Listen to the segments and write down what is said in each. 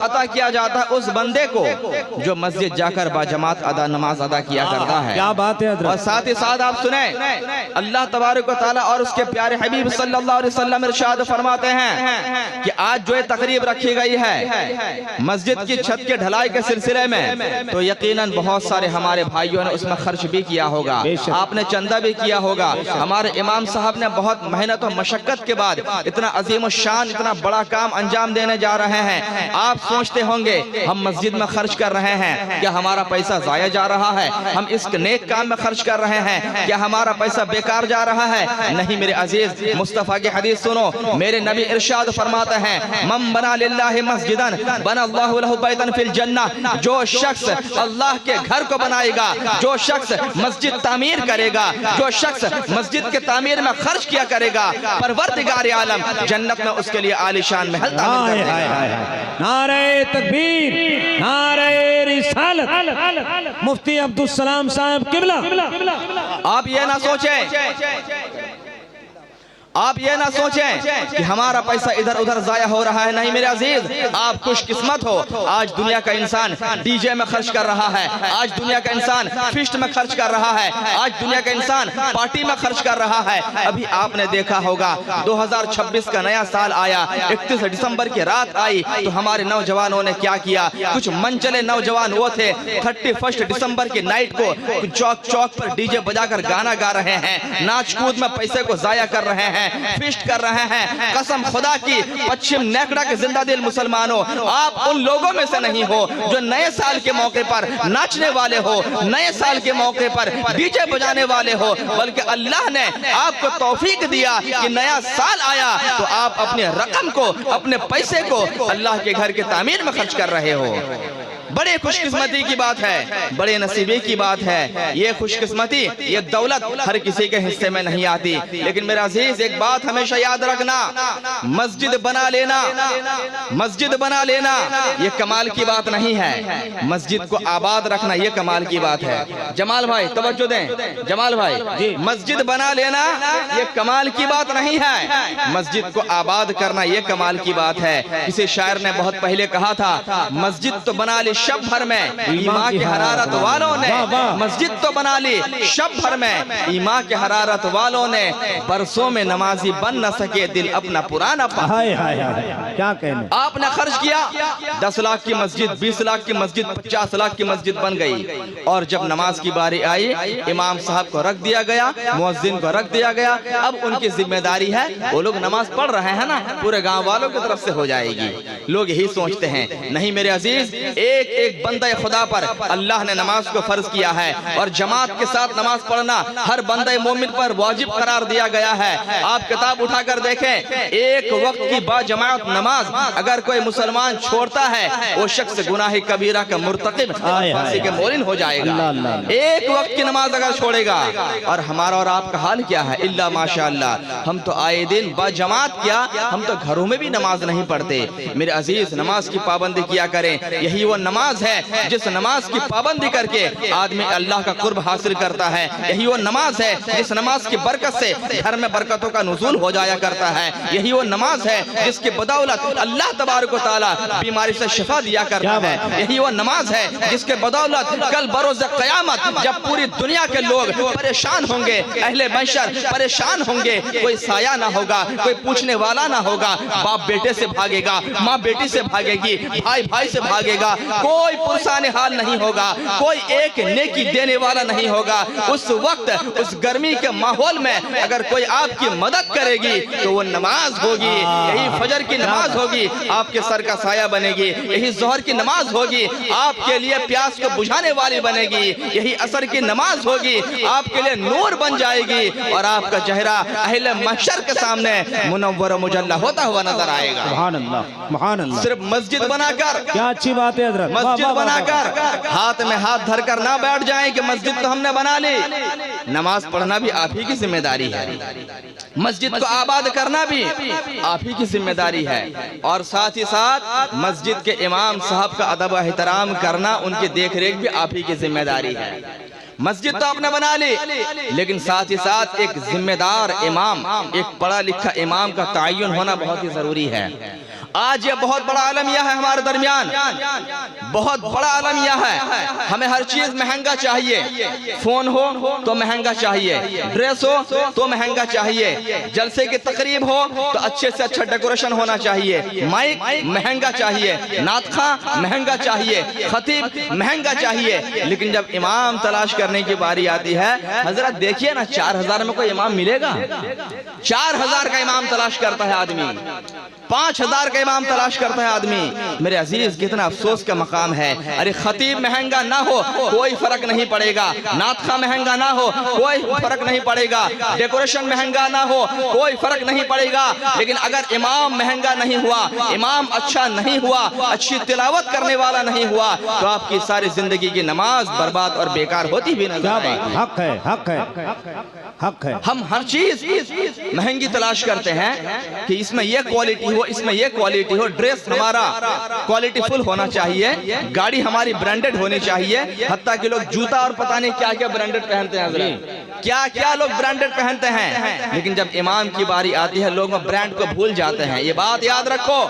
عطا کیا جاتا ہے اس بندے کو جو مسجد جا کر باجماعت نماز ادا کیا کرتا ہے۔ کیا بات ہے حضرت۔ اور ساتھ ہی ساتھ آپ سنیں اللہ تبارک و تعالیٰ اور اس کے پیارے حبیب صلی اللہ علیہ وسلم ارشاد فرماتے ہیں کہ آج جو تقریب رکھی گئی ہے مسجد کی چھت کے ڈھلائی کے سلسلے میں، تو یقیناً بہت سارے ہمارے بھائیوں نے اس میں خرچ بھی کیا ہوگا، آپ نے چندہ بھی کیا ہوگا۔ ہمارے امام صاحب نے بہت محنت و مشقت کے بعد اتنا عظیم الشان اتنا بڑا کام انجام دینے جا رہے ہیں۔ آپ سوچتے ہوں گے ہم مسجد میں خرچ کر رہے ہیں کیا ہمارا پیسہ ضائع جا رہا ہے، ہم اس نیک کام میں خرچ کر رہے ہیں کیا ہمارا پیسہ بیکار جا رہا ہے؟ نہیں میرے عزیز، مصطفیٰ کی حدیث سنو، میرے نبی ارشاد فرماتے ہیں من بنا للہ مسجداً بنا اللہ لہ بیتاً فی الجنہ، جو شخص اللہ کے گھر کو بنائے گا، جو شخص مسجد تعمیر کرے گا، جو شخص مسجد کے تعمیر میں خرچ کیا کرے گا، پروردگار عالم جنت میں اس کے لیے عالیشان محل تعمیر کر دے گا۔ نعرہ تکبیر، نعرہ رسالت، مفتی عبدالسلام صاحب قبلہ۔ آپ یہ نہ سوچیں، آپ یہ نہ سوچیں کہ ہمارا پیسہ ادھر ادھر ضائع ہو رہا ہے۔ نہیں میرے عزیز، آپ خوش قسمت ہو، آج دنیا کا انسان ڈی جے میں خرچ کر رہا ہے، آج دنیا کا انسان فیسٹ میں خرچ کر رہا ہے، آج دنیا کا انسان پارٹی میں خرچ کر رہا ہے۔ ابھی آپ نے دیکھا ہوگا 2026 کا نیا سال آیا، 31 دسمبر کی رات آئی تو ہمارے نوجوانوں نے کیا کیا؟ کچھ منچلے نوجوان وہ تھے 31 دسمبر کی نائٹ کو چوک چوک پر ڈی جے بجا کر گانا گا رہے ہیں، ناچ کود میں پیسے کو ضائع کر رہے ہیں، فیسٹ کر رہے ہیں۔ قسم خدا کی پچھم نیکڑا کے زندہ دل مسلمانوں، آپ ان لوگوں میں سے نہیں ہو جو نئے سال کے موقع پر ناچنے والے ہو، نئے سال کے موقع پر ڈی جے بجانے والے ہو، بلکہ اللہ نے آپ کو توفیق دیا کہ نیا سال آیا تو آپ اپنے رقم کو، اپنے پیسے کو اللہ کے گھر کے تعمیر میں خرچ کر رہے ہو۔ بڑے خوش قسمتی کی بات ہے، بڑے نصیبے کی بات ہے۔ یہ خوش قسمتی، یہ دولت ہر کسی کے حصے میں نہیں آتی، لیکن میرا عزیز ایک بات ہمیشہ یاد رکھنا، مسجد بنا لینا، مسجد بنا لینا یہ کمال کی بات نہیں ہے، مسجد کو آباد رکھنا یہ کمال کی بات ہے۔ جمال بھائی توجہ دیں، جمال بھائی، مسجد بنا لینا یہ کمال کی بات نہیں ہے، مسجد کو آباد کرنا یہ کمال کی بات ہے۔ کسی شاعر نے بہت پہلے کہا تھا مسجد تو بنا لی شب بھر میں ایمان کے حرارت والوں نے، مسجد تو بنا لی شب بھر میں ایمان کے حرارت والوں نے، برسوں میں نمازی بن نہ سکے دل اپنا پرانا پا۔ کیا کہنے، آپ نے خرچ کیا 10 لاکھ کی مسجد، 20 لاکھ کی مسجد، 50 لاکھ کی مسجد بن گئی، اور جب نماز کی باری آئی امام صاحب کو رکھ دیا گیا، مؤذن کو رکھ دیا گیا، اب ان کی ذمہ داری ہے، وہ لوگ نماز پڑھ رہے ہیں نا، پورے گاؤں والوں کی طرف سے ہو جائے گی۔ لوگ یہی سوچتے ہیں، نہیں میرے عزیز، ایک ایک بندہ خدا پر اللہ نے نماز کو فرض کیا ہے، اور جماعت کے ساتھ نماز پڑھنا ہر بندہ مومن پر واجب قرار دیا گیا ہے۔ آپ کتاب اٹھا کر دیکھیں، ایک وقت کی با جماعت نماز اگر کوئی مسلمان چھوڑتا ہے وہ شخص گناہ کبیرہ کا مرتکب پھانسی کے مورن ہو جائے گا۔ ایک وقت کی نماز اگر چھوڑے گا، اور ہمارا اور آپ کا حال کیا ہے؟ اللہ ماشاءاللہ، ہم تو آئے دن با جماعت کیا، ہم تو گھروں میں بھی نماز نہیں پڑھتے۔ میرے عزیز نماز کی پابندی کیا کریں، یہی وہ نماز ہے جس نماز کی پابندی کر کے آدمی اللہ کا قرب حاصل کرتا ہے، یہی وہ نماز ہے جس نماز کی برکت سے گھر میں برکتوں کا نزول ہو جایا کرتا ہے، یہی وہ نماز ہے جس کی بدولت اللہ تبارک و تعالیٰ بیماری سے شفا دیا کرتا ہے، یہی وہ نماز ہے جس کے بدولت کل بروز قیامت جب پوری دنیا کے لوگ پریشان ہوں گے، اہل محشر پریشان ہوں گے، کوئی سایہ نہ ہوگا، کوئی پوچھنے والا نہ ہوگا، باپ بیٹے سے بھاگے گا، ماں بیٹی سے بھاگے گی، بھائی بھائی سے بھاگے گا، کوئی پرسان حال نہیں ہوگا، کوئی ایک نیکی دینے والا نہیں ہوگا۔ اس وقت اس گرمی کے ماحول میں اگر کوئی آپ کی مدد کرے گی تو وہ نماز ہوگی، یہی فجر کی نماز ہوگی، آپ کے سر کا سایہ بنے گی، یہی ظہر کی نماز ہوگی، آپ کے لیے پیاس کو بجھانے والی بنے گی، یہی عصر کی نماز ہوگی، آپ کے لیے نور بن جائے گی، اور آپ کا چہرہ اہل محشر کے سامنے منور و مجلہ ہوتا ہوا نظر آئے گا۔ سبحان اللہ، سبحان اللہ۔ صرف مسجد بنا کر، کیا اچھی بات ہے حضرت، مسجد بنا کر ہاتھ میں ہاتھ دھر کر نہ بیٹھ جائیں کہ مسجد تو ہم نے بنا لی، نماز پڑھنا بھی آپ ہی کی ذمہ داری ہے، مسجد کو آباد کرنا بھی آپ ہی کی ذمہ داری ہے، اور ساتھ ہی ساتھ مسجد کے امام صاحب کا ادب و احترام کرنا، ان کی دیکھ ریکھ بھی آپ ہی کی ذمہ داری ہے۔ مسجد تو آپ نے بنا لی، لیکن ساتھ ہی ساتھ ایک ذمہ دار امام، ایک پڑھا لکھا امام کا تعین ہونا بہت ہی ضروری ہے۔ آج یہ بہت بڑا عالمیہ ہے ہمارے درمیان، بہت بڑا عالمیہ ہے. ہمیں ہر چیز مہنگا چاہیے، فون ہو تو مہنگا چاہیے، ڈریس ہو تو مہنگا چاہیے، جلسے کی تقریب ہو تو اچھے سے اچھا ڈیکوریشن ہونا چاہیے، مائک مہنگا چاہیے، نعت خواں مہنگا چاہیے، خطیب مہنگا چاہیے. لیکن جب امام تلاش کرنے کی باری آتی ہے، حضرت دیکھیے نا 4000 میں کوئی امام ملے گا؟ 4000 کا امام تلاش کرتا ہے آدمی، 5000 کا امام تلاش کرتا ہے آدمی. میرے عزیز کتنا افسوس کا مقام ہے. ارے خطیب مہنگا نہ ہو کوئی فرق نہیں پڑے گا، نعت خواں مہنگا نہ ہو کوئی فرق نہیں پڑے گا، ڈیکوریشن مہنگا نہ ہو کوئی فرق نہیں پڑے گا. لیکن اگر امام مہنگا نہیں ہوا، امام اچھا نہیں ہوا، اچھی تلاوت کرنے والا نہیں ہوا، تو آپ کی ساری زندگی کی نماز برباد اور بیکار ہوتی بھی نظر آئے گی. حق ہے، حق ہے، حق ہے. ہم ہر چیز مہنگی تلاش کرتے ہیں کہ اس میں یہ کوالٹی ہو، اس میں یہ کوالٹی ہو، ڈریس ہمارا کوالٹی فل ہونا چاہیے، گاڑی ہماری برانڈڈ ہونی چاہیے. حتیٰ کہ لوگ جوتا اور پتہ نہیں کیا کیا برانڈڈ پہنتے ہیں حضرت، کیا کیا لوگ برانڈڈ پہنتے ہیں. لیکن جب امام کی باری آتی ہے لوگ برانڈ کو بھول جاتے ہیں. یہ بات یاد رکھو،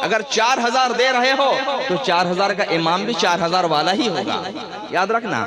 اگر 4000 دے رہے ہو تو 4000 کا امام بھی 4000 والا ہی ہوگا، یاد رکھنا.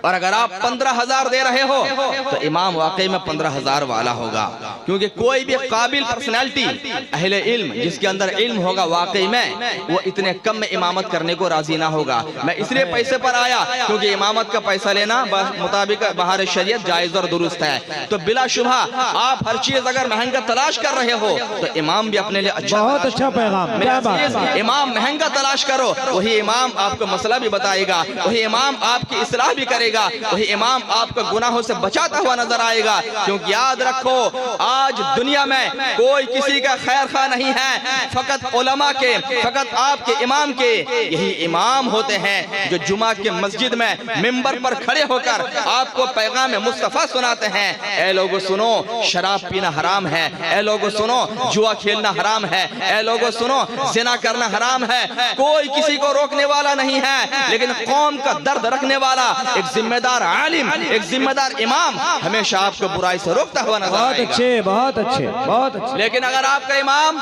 اور اگر آپ 15000 دے رہے ہو تو امام واقعی میں 15000 والا ہوگا. کیونکہ کوئی بھی قابل پرسنالٹی اہل علم جس کے اندر علم ہوگا واقعی میں، وہ اتنے کم میں امامت کرنے کو راضی نہ ہوگا. میں اس لیے پیسے پر آیا کیونکہ امامت کا پیسہ لینا مطابق بہار شریعت جائز اور درست ہے. تو بلا شبہ آپ ہر چیز اگر مہنگا تلاش کر رہے ہو تو امام بھی اپنے لیے اچھا. بہت اچھا پیغام، کیا بات ہے. امام مہنگا تلاش کرو، وہی امام آپ کو مسئلہ بھی بتائے گا، وہی امام آپ کی اصلاح بھی کرے گا، وہی امام آپ کو گناہوں سے بچاتا ہوا نظر آئے گا. کیونکہ یاد رکھو آج دنیا میں کوئی کسی کا خیر خواہ نہیں ہے، فقط علماء کے، فقط آپ کے امام کے. یہی امام ہوتے ہیں جو جمعہ کے مسجد میں منبر پر کھڑے ہو کر آپ کو پیغام مصطفیٰ سناتے ہیں. اے لوگو سنو، شراب پینا حرام ہے. اے لوگو سنو، جوا کھیلنا حرام ہے. اے لوگو سنو، زنا کرنا حرام ہے. کوئی کسی کو روکنے والا نہیں ہے، لیکن قوم کا درد رکھنے والا ایک ذمہ دار عالم، ایک ذمہ دار امام ہمیشہ آپ کو برائی سے روکتا ہوا نظر بہت آئے گا. اچھے، بہت اچھے، بہت اچھے. لیکن اگر آپ کا امام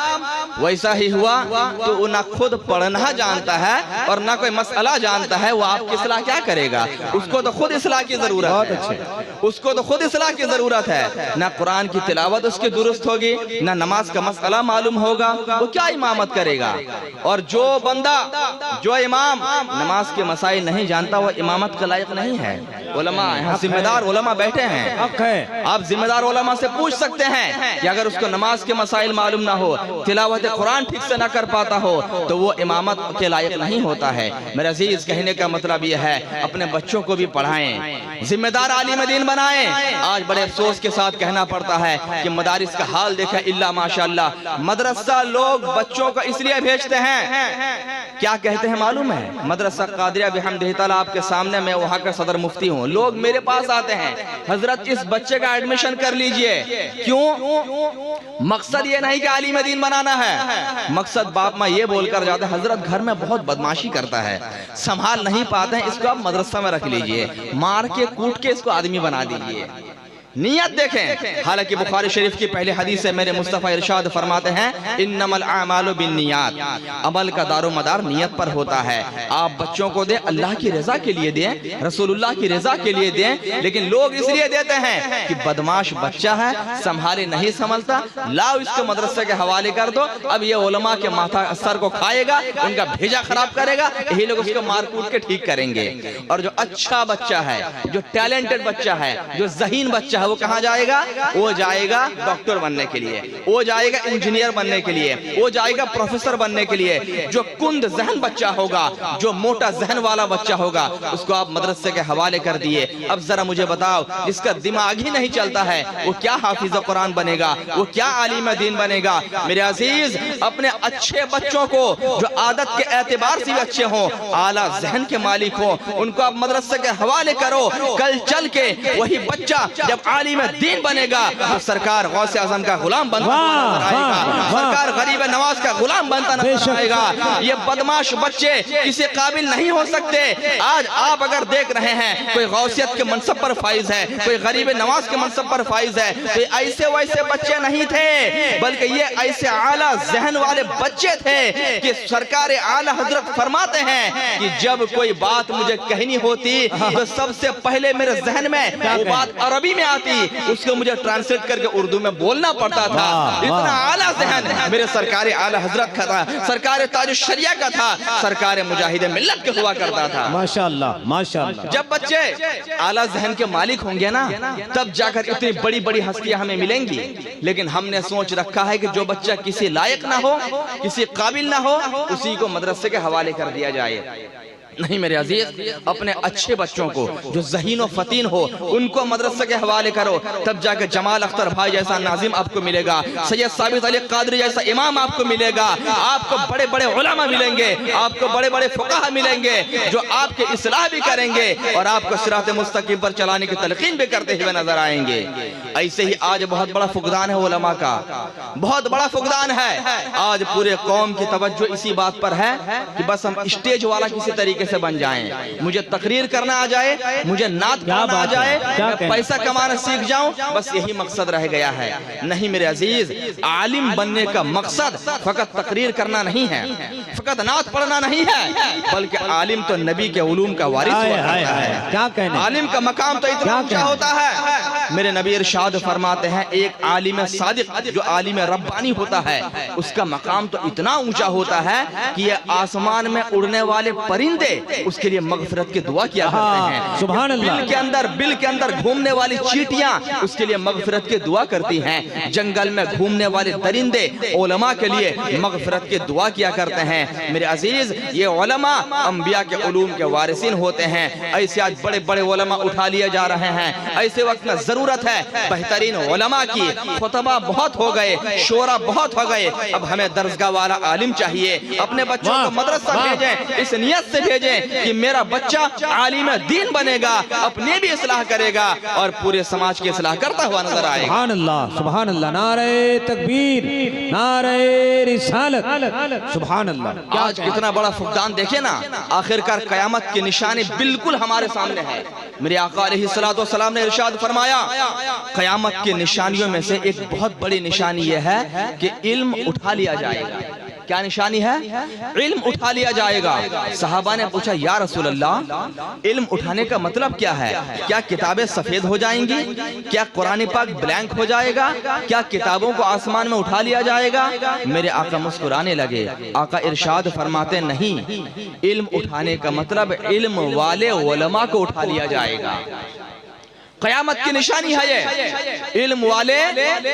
ویسا ہی ہوا تو وہ نہ خود پڑھنا جانتا ہے اور نہ کوئی مسئلہ جانتا ہے، وہ آپ کی اصلاح کیا کرے گا؟ اس کو تو خود اصلاح کی ضرورت ہے، اس کو تو خود اصلاح کی ضرورت ہے. نہ قرآن کی تلاوت اس کی درست ہوگی، نہ نماز کا مسئلہ معلوم ہوگا، وہ کیا امامت کرے گا؟ اور جو بندہ، جو امام نماز کے مسائل نہیں جانتا وہ امامت کا لائق نہیں ہے. علماء یہاں ذمہ دار علماء بیٹھے ہیں، حق ہے. آپ ذمہ دار علماء سے پوچھ سکتے ہیں کہ اگر اس کو نماز کے مسائل معلوم نہ ہو، تلاوت قرآن ٹھیک سے نہ کر پاتا ہو تو وہ امامت کے لائق نہیں ہوتا ہے. میرے عزیز کہنے کا مطلب یہ ہے اپنے بچوں کو بھی پڑھائیں، ذمہ دار عالم دین بنائیں. آج بڑے افسوس کے ساتھ کہنا پڑتا ہے کہ مدارس کا حال دیکھا الا ماشاءاللہ، مدرسہ لوگ بچوں کو اس لیے بھیجتے ہیں، کیا کہتے ہیں معلوم ہے؟ مدرسہ قادریہ بحمدہ تعالی آپ کے سامنے، میں وہاں کا صدر مفتی ہوں. لوگ میرے پاس آتے ہیں، حضرت اس بچے کا ایڈمیشن کر لیجئے. کیوں؟ مقصد یہ نہیں کہ عالم دین بنانا ہے، مقصد باپ ماں یہ بول کر جاتے ہیں حضرت گھر میں بہت بدماشی کرتا ہے، سنبھال نہیں پاتے ہیں، اس کو آپ مدرسہ میں رکھ لیجئے، مار کے کوٹ کے اس کو آدمی بنا دیجئے. نیت دیکھیں. حالانکہ بخاری شریف کی پہلے حدیث سے میرے مصطفیٰ ارشاد فرماتے ہیں انما الاعمال بالنیات، عمل کا دار و مدار نیت پر ہوتا ہے. آپ بچوں کو دیں اللہ کی رضا کے لیے دیں، رسول اللہ کی رضا کے لیے دیں. لیکن لوگ اس لیے دیتے ہیں کہ بدماش بچہ ہے، سنبھالے نہیں سنبھلتا، لاؤ اس کو مدرسے کے حوالے کر دو، اب یہ علماء کے ماتھا سر کو کھائے گا، ان کا بھیجا خراب کرے گا، یہی لوگ اس کو مار کوٹ کے ٹھیک کریں گے. اور جو اچھا بچہ ہے، جو ٹیلنٹڈ بچہ ہے، جو ذہین بچہ ہے، وہ کہاں جائے گا؟ وہ جائے گا ڈاکٹر بننے کے لیے، وہ جائے گا انجینئر بننے کے لیے، وہ جائے گا پروفیسر بننے کے لیے. جو کند ذہن بچہ ہوگا، جو موٹا ذہن والا بچہ ہوگا، اس کو آپ مدرسے کے حوالے کر دیے. اب ذرا مجھے بتاؤ، جس کا دماغ ہی نہیں چلتا ہے وہ کیا حافظ قرآن بنے گا؟ وہ کیا عالم دین بنے گا؟ میرے عزیز اپنے اچھے بچوں کو جو عادت کے اعتبار سے بھی اچھے ہوں، اعلیٰ ذہن کے مالک ہوں، ان کو آپ مدرسے کے حوالے کرو. کل چل کے وہی بچہ جب عالم دین بنے گا تو سرکار غوث اعظم کا غلام بنتا نظر آئے گا، سرکار غریب نواز کا غلام بنتا نظر آئے گا۔ یہ بدماش بچے کسی قابل نہیں ہو سکتے۔ آج آپ اگر دیکھ رہے ہیں کوئی غوثیت کے منصب پر فائز ہے، کوئی غریب نواز کے منصب پر فائز ہے، تو ایسے ویسے بچے نہیں تھے، بلکہ یہ ایسے اعلیٰ ذہن والے بچے تھے کہ سرکار اعلیٰ حضرت فرماتے ہیں کہ جب کوئی بات مجھے کہنی ہوتی تو سب سے پہلے میرے ذہن میں وہ بات عربی میں آتی، اس کو مجھے ٹرانسلیٹ کر کے اردو میں بولنا پڑتا تھا۔ اتنا اعلیٰ ذہن میرے سرکار اعلیٰ حضرت کا تھا، سرکار تاج الشریعہ کا تھا، سرکار مجاہد ملت کے ہوا کرتا تھا۔ ماشاءاللہ ماشاءاللہ۔ جب بچے اعلیٰ ذہن کے مالک ہوں گے نا، تب جا کر اتنی بڑی بڑی ہستیاں ہمیں ملیں گی۔ لیکن ہم نے سوچ رکھا ہے کہ جو بچہ کسی لائق نہ ہو، کسی قابل نہ ہو، اسی کو مدرسے کے حوالے کر دیا جائے۔ نہیں میرے عزیز، اپنے اچھے بچوں کو جو ذہین و فتین ہو ان کو مدرسے کے حوالے کرو، تب جا کے جمال اختر بھائی جیسا ناظم آپ کو ملے گا، سید ثابت علی قادری جیسا امام آپ کو ملے گا، آپ کو بڑے بڑے علماء ملیں گے، آپ کو بڑے بڑے فقہاء ملیں گے جو آپ کے اصلاح بھی کریں گے اور آپ کو صراط مستقیم پر چلانے کی تلقین بھی کرتے ہوئے نظر آئیں گے۔ ایسے ہی آج بہت بڑا فقدان ہے علماء کا، بہت بڑا فقدان ہے۔ آج پورے قوم کی توجہ اسی بات پر ہے کہ بس ہم اسٹیج والا کسی طریقے سے بن جائیں، مجھے تقریر کرنا آ جائے، مجھے نعت پڑھنا آ جائے، میں پیسہ کمانا سیکھ جاؤں، بس یہی مقصد رہ گیا ہے۔ نہیں میرے عزیز، عالم بننے کا مقصد فقط تقریر کرنا نہیں ہے، فقط نعت پڑھنا نہیں ہے، بلکہ عالم تو نبی کے علوم کا وارث ہوا کرتا ہے۔ کیا کہنے، عالم کا مقام تو اتنا اونچا ہوتا ہے، میرے نبی ارشاد فرماتے ہیں ایک عالم صادق جو عالم ربانی ہوتا ہے اس کا مقام تو اتنا اونچا ہوتا ہے کہ یہ آسمان میں اڑنے والے پرندے اس کے لیے مغفرت کی دعا کیا کرتے ہیں، سبحان اللہ، بل کے اندر گھومنے والی چیٹیاں اس کے لیے مغفرت کی دعا کرتی ہیں، جنگل میں گھومنے والے درندے علماء کے لیے مغفرت کی دعا کیا کرتے ہیں۔ میرے عزیز، یہ علماء انبیاء کے علوم کے وارثین ہوتے ہیں۔ ایسے آج بڑے بڑے علماء اٹھا لیے جا رہے ہیں، ایسے وقت میں ضرورت ہے بہترین علماء کی۔ خطبہ بہت ہو گئے، شورا بہت ہو گئے، اب ہمیں درسگاہ والا عالم چاہیے۔ اپنے بچوں کو مدرسہ بھیجیں، اس نیت سے بھیجیں کہ میرا بچہ عالم دین بنے گا، اپنی بھی اصلاح کرے گا اور پورے سماج کی اصلاح کرتا ہوا نظر آئے گا۔ سبحان اللہ سبحان اللہ، نعرہ تکبیر، نعرہ رسالت، سبحان اللہ۔ آج کتنا بڑا فقدان دیکھیں نا، آخرکار قیامت کی نشانی بالکل ہمارے سامنے ہے۔ میرے آقا علیہ السلام نے ارشاد فرمایا قیامت کی نشانیوں میں سے ایک بہت بڑی نشانی یہ ہے کہ علم اٹھا لیا جائے گا۔ کیا نشانی ہے؟ علم اٹھا لیا جائے گا۔ صحابہ نے پوچھا یا رسول اللہ، علم اٹھانے کا مطلب کیا ہے؟ کیا کتابیں سفید ہو جائیں گی؟ کیا قرآن پاک بلینک ہو جائے گا؟ کیا کتابوں کو آسمان میں اٹھا لیا جائے گا؟ میرے آقا مسکرانے لگے۔ آقا ارشاد فرماتے نہیں، علم اٹھانے کا مطلب علم والے علماء کو اٹھا لیا جائے گا۔ قیامت کی نشانی ہے یہ، علم والے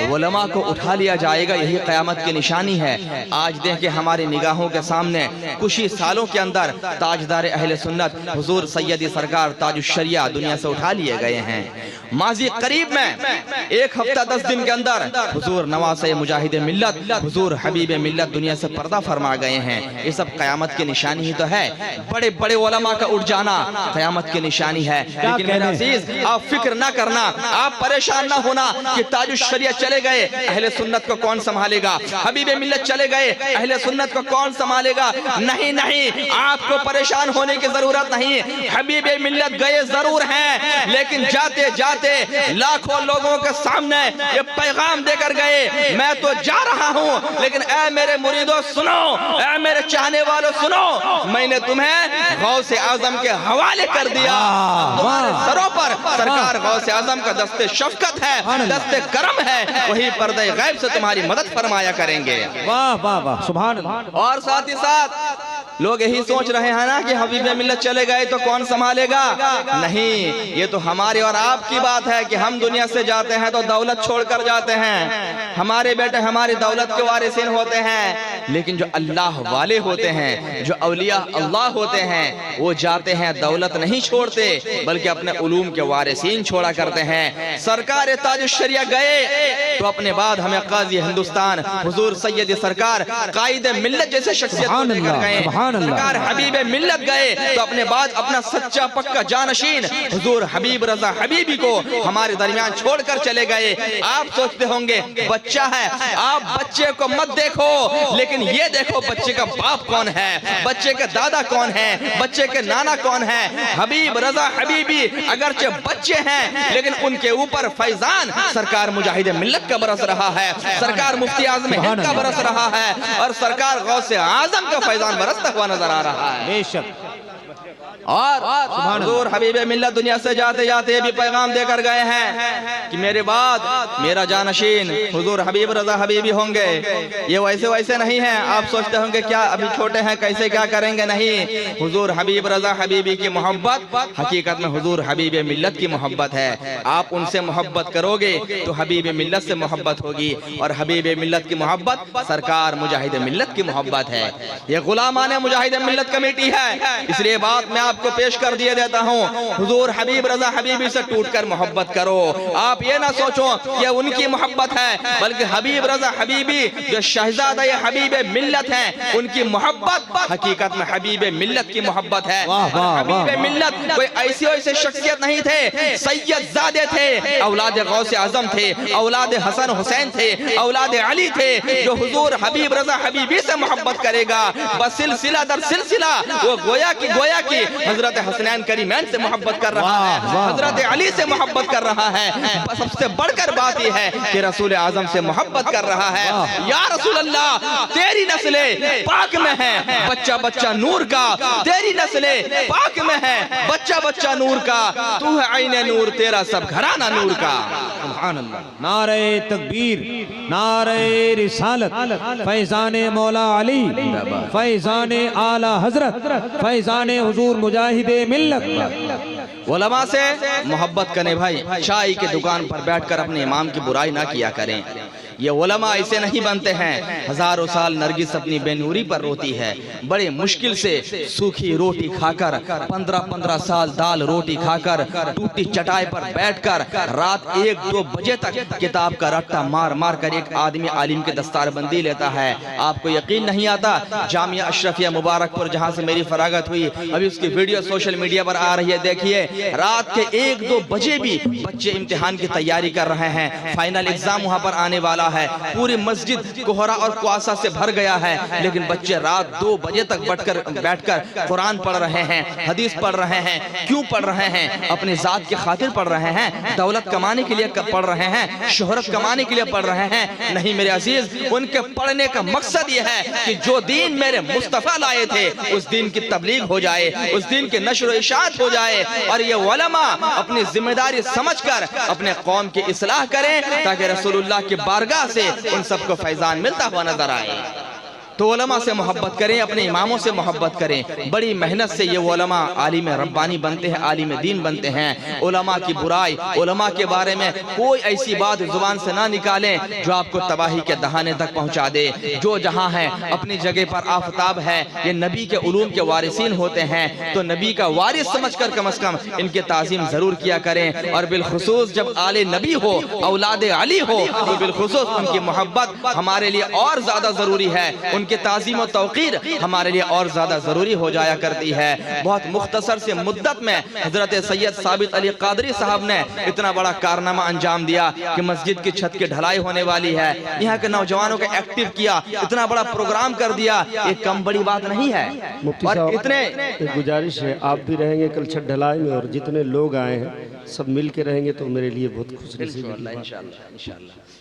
علماء کو اٹھا لیا جائے گا، یہی قیامت کی نشانی ہے۔ آج دیکھیں ہماری نگاہوں کے سامنے کچھ ہی سالوں کے اندر تاجدار اہل سنت حضور سیدی سرکار تاج الشریعہ دنیا سے اٹھا لیے گئے ہیں۔ ماضی قریب میں 1 ہفتہ 10 دن کے اندر حضور نواز مجاہد ملت، حضور حبیب ملت دنیا سے پردہ فرما گئے ہیں۔ یہ سب قیامت کی نشانی ہی تو ہے، بڑے بڑے علماء کا اٹھ جانا قیامت کی نشانی ہے۔ لیکن میرے عزیز، آپ فکر نہ کرنا، آپ پریشان نہ ہونا کہ تاج الشریعہ چلے گئے، اہل سنت کو کون سنبھالے گا؟ حبیب ملت چلے گئے، اہل سنت کو کون سنبھالے گا؟ نہیں نہیں، آپ کو پریشان ہونے کی ضرورت نہیں۔ حبیب ملت گئے ضرور ہیں، لیکن جاتے جاتے لاکھوں لوگوں کے سامنے یہ پیغام دے کر گئے، میں تو جا رہا ہوں لیکن اے میرے مریدوں سنو، اے میرے چاہنے والوں سنو، میں نے تمہیں غوث اعظم کے حوالے کر دیا۔ تمہارے سروں پر سرکار غوث اعظم کا دست شفقت ہے، دست کرم ہے، وہی پردہ غیب سے تمہاری مدد فرمایا کریں گے۔ واہ واہ واہ، سبحان اللہ۔ اور ساتھ ہی ساتھ لوگ یہی سوچ رہے ہیں نا کہ حبیب ملت چلے گئے تو کون سنبھالے گا؟ نہیں، یہ تو ہماری اور آپ کی بات ہے کہ ہم دنیا سے جاتے ہیں تو دولت چھوڑ کر جاتے ہیں، ہمارے بیٹے ہماری دولت کے وارثین ہوتے ہیں، لیکن جو اللہ والے ہوتے ہیں، جو اولیاء اللہ ہوتے ہیں، وہ جاتے ہیں دولت نہیں چھوڑتے بلکہ اپنے علوم کے وارثین چھوڑا کرتے ہیں۔ سرکار تاج الشریعہ گئے تو اپنے بعد ہمیں قاضی ہندوستان حضور سید سرکار قائد ملت جیسے شخصیت کو لے کر گئے۔ سبحان اللہ۔ سرکار حبیب ملت گئے تو اپنے بعد اپنا سچا پکا جانشین حضور حبیب رضا حبیبی کو ہمارے درمیان چھوڑ کر چلے گئے۔ آپ سوچتے ہوں گے بچہ ہے، آپ بچے کو مت دیکھو، لیکن یہ دیکھو بچے کا باپ کون ہے، بچے کا دادا کون ہے، بچے کے نانا کون ہے۔ حبیب رضا حبیبی اگرچہ بچے ہیں لیکن ان کے اوپر فیضان سرکار مجاہد ملت کا برس رہا ہے، سرکار مفتی اعظم ہند کا برس رہا ہے، اور سرکار غوث اعظم کا فیضان برستا ہوا نظر آ رہا ہے۔ بے شک۔ اور حضور حبیب ملت دنیا سے جاتے جاتے بھی پیغام دے کر گئے ہیں کہ میرے بعد میرا جانشین حضور حبیب رضا حبیبی ہوں گے۔ یہ ویسے نہیں ہیں، آپ سوچتے ہوں گے کیا ابھی چھوٹے ہیں کیسے کیا کریں گے، نہیں، حضور حبیب رضا حبیبی کی محبت حقیقت میں حضور حبیب ملت کی محبت ہے۔ آپ ان سے محبت کرو گے تو حبیب ملت سے محبت ہوگی، اور حبیب ملت کی محبت سرکار مجاہد ملت کی محبت ہے۔ یہ غلامان مجاہد ملت کمیٹی ہے، اس لیے بات میں آپ کو پیش کر دیے دیتا ہوں، حضور حبیب رضا حبیبی سے ٹوٹ کر محبت کرو۔ آپ یہ نہ سوچو کہ ان کی محبت ہے، بلکہ حبیب رضا حبیبی جو شہزادہ حبیب ملت ہیں، ان کی محبت حقیقت میں حبیب ملت کی محبت ہے۔ حبیب ملت کوئی ایسی شخصیت نہیں تھے، سید زادے تھے، اولاد غوث اعظم تھے، اولاد حسن حسین تھے، اولاد علی تھے۔ جو حضور حبیب رضا حبیبی سے محبت کرے گا بس سلسلہ در سلسلہ وہ گویا کی حضرت حسنین کریمین سے محبت کر رہا ہے، حضرت علی سے محبت کر رہا ہے۔ سب سے بڑھ کر بات یہ ہے کہ رسول اعظم سے محبت کر رہا ہے۔ یا رسول اللہ تیری نسل پاک میں ہے بچہ بچہ نور کا، تیری نسل پاک میں ہے بچہ بچہ نور کا، تو ہے عین نور تیرا سب گھرانہ نور کا۔ سبحان اللہ۔ نعرہ تکبیر، نعرہ رسالت، فیضان مولا علی، فیضان اعلی حضرت، فیضان حضور مجاہد ملت۔ علماء سے محبت کریں بھائی، چائے کی دکان پر بیٹھ کر اپنے امام کی برائی نہ کیا کریں۔ یہ علماء ایسے نہیں بنتے ہیں۔ ہزاروں سال نرگس اپنی بے نوری پر روتی ہے، بڑے مشکل سے سوکھی روٹی کھا کر، 15 سال دال روٹی کھا کر، ٹوٹی چٹائی پر بیٹھ کر رات 1-2 بجے تک کتاب کا رٹا مار مار کر ایک آدمی عالم کے دستار بندی لیتا ہے۔ آپ کو یقین نہیں آتا، جامعہ اشرفیہ مبارک پور جہاں سے میری فراغت ہوئی، ابھی اس کی ویڈیو سوشل میڈیا پر آ رہی ہے، دیکھیے رات کے 1-2 بجے بھی بچے امتحان کی تیاری کر رہے ہیں، فائنل ایگزام وہاں پر آنے والا ہے، پوری مسجد کوہرا اور کواسا سے بھر گیا ہے، لیکن بچے رات 2 بجے تک بیٹھ کر قرآن پڑھ رہے ہیں، حدیث پڑھ رہے ہیں۔ کیوں پڑھ رہے ہیں؟ اپنی ذات کی خاطر پڑھ رہے ہیں، دولت کمانے کے لیے پڑھ رہے ہیں، شہرت کمانے کے لیے پڑھ رہے ہیں؟ نہیں میرے عزیز، ان کے پڑھنے کا مقصد یہ ہے کہ جو دین میرے مصطفیٰ لائے تھے اس دین کی تبلیغ ہو جائے، اس دین کی نشر و اشاعت ہو جائے، اور یہ علماء اپنی ذمہ داری سمجھ کر اپنے قوم کی اصلاح کریں تاکہ رسول اللہ کی بارگاہ سے ان سب کو فیضان ملتا ہوا نظر آئے۔ تو علماء سے محبت کریں، اپنے اماموں سے محبت کریں۔ بڑی محنت سے یہ علماء عالم ربانی بنتے ہیں، عالم دین بنتے ہیں۔ علماء کی برائی، علماء کے بارے میں کوئی ایسی بات زبان سے نہ نکالیں جو آپ کو تباہی کے دہانے تک پہنچا دے۔ جو جہاں ہے اپنی جگہ پر آفتاب ہے، یہ نبی کے علوم کے وارثین ہوتے ہیں، تو نبی کا وارث سمجھ کر کم از کم ان کی تعظیم ضرور کیا کریں، اور بالخصوص جب آل نبی ہو، اولاد علی ہو، تو بالخصوص ان کی محبت ہمارے لیے اور زیادہ ضروری ہے، ان کی تعظیم و توقیر ہمارے لیے اور زیادہ ضروری ہو جایا کرتی ہے۔ بہت مختصر سے مدت میں حضرت سید ثابت علی قادری صاحب نے اتنا بڑا کارنامہ انجام دیا کہ مسجد کی چھت کی ڈھلائی ہونے والی ہے، یہاں کے نوجوانوں کو ایکٹیو کیا، اتنا بڑا پروگرام کر دیا، یہ کم بڑی بات نہیں ہے۔ مفتی اور صاحب اتنے ایک گزارش ہے، آپ بھی رہیں گے کل چھت ڈھلائی میں، اور جتنے لوگ آئے ہیں سب مل کے رہیں گے تو میرے لیے بہت خوش نصیبی بات ہے۔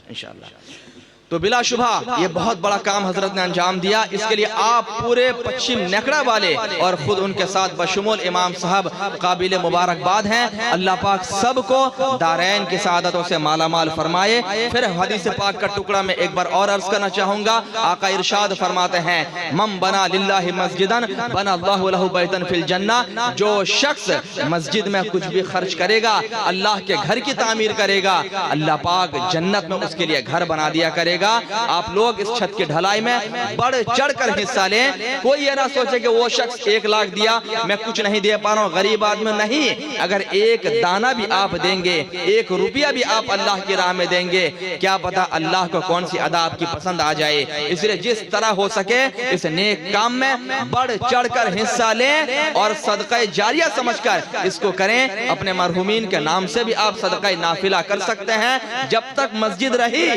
انشاءاللہ۔ تو بلا شبہ یہ بہت بڑا کام حضرت نے انجام دیا، اس کے لیے آپ پورے پچھم نیکڑا والے اور خود ان کے ساتھ بشمول امام صاحب قابل مبارکباد ہیں۔ اللہ پاک سب کو دارین کی سعادتوں سے مالا مال فرمائے۔ پھر حدیث پاک کا ٹکڑا میں ایک بار اور عرض کرنا چاہوں گا، آقا ارشاد فرماتے ہیں، من بنا للہ مسجدن بنا اللہ لہ بیتن فی الجنہ، جو شخص مسجد میں کچھ بھی خرچ کرے گا، اللہ کے گھر کی تعمیر کرے گا، اللہ پاک جنت میں اس کے لیے گھر بنا دیا کرے گا۔ گا آپ لوگ اس چھت کی ڈھلائی میں بڑھ چڑھ کر حصہ لیں. کوئی یہ نہ سوچے کہ وہ شخص 1 لاکھ دیا میں کچھ نہیں دے پا رہا ہوں, غریب آدمی نہیں. اگر 1 دانہ بھی آپ دیں گے, 1 روپیہ بھی آپ اللہ کی راہ میں دیں گے, کیا پتا اللہ کو کون سی ادا آپ کی پسند آ جائے. اس لیے جس طرح ہو سکے اس نیک کام میں بڑھ چڑھ کر حصہ لیں اور صدقہ جاریہ سمجھ کر اس کو کریں. اپنے مرحومین کے نام سے بھی آپ صدقہ نافلہ کر سکتے ہیں. جب تک مسجد رہی,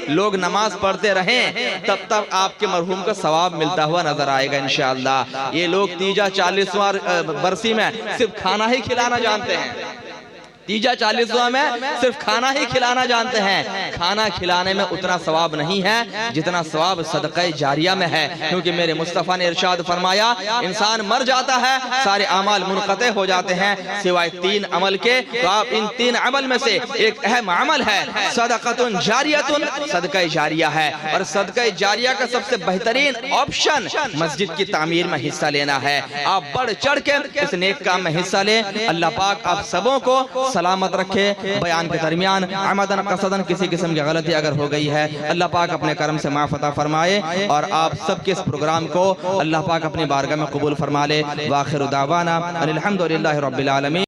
لوگ نماز پڑھتے رہیں, تب تک آپ کے مرحوم کا ثواب ملتا ہوا نظر آئے گا انشاءاللہ. یہ لوگ تیجا 40واں برسی میں صرف کھانا ہی کھلانا جانتے ہیں. تیجا 40واں میں صرف کھانا ہی کھلانا جانتے ہیں. کھانا کھلانے میں اتنا ثواب نہیں ہے جتنا ثواب صدقہ جاریہ میں ہے. کیونکہ میرے مصطفیٰ نے ارشاد فرمایا انسان مر جاتا ہے, سارے اعمال منقطع ہو جاتے ہیں سوائے 3 عمل کے. تو آپ ان 3 عمل میں سے ایک اہم عمل ہے صدقۃ جاریۃ, صدقہ جاریہ ہے. اور صدقہ جاریہ کا سب سے بہترین آپشن مسجد کی تعمیر میں حصہ لینا ہے. آپ بڑھ چڑھ کے اس نیک کام میں حصہ لیں. اللہ پاک آپ سبوں کو سلامت رکھے. بیان کے درمیان عمدن قصدن کسی قسم کی غلطی اگر ہو گئی ہے, اللہ پاک اپنے کرم سے معاف عطا فرمائے اور آپ سب کے اس پروگرام کو اللہ پاک اپنی بارگاہ میں قبول فرما لے. وآخر دعوانا الحمدللہ رب العالمین.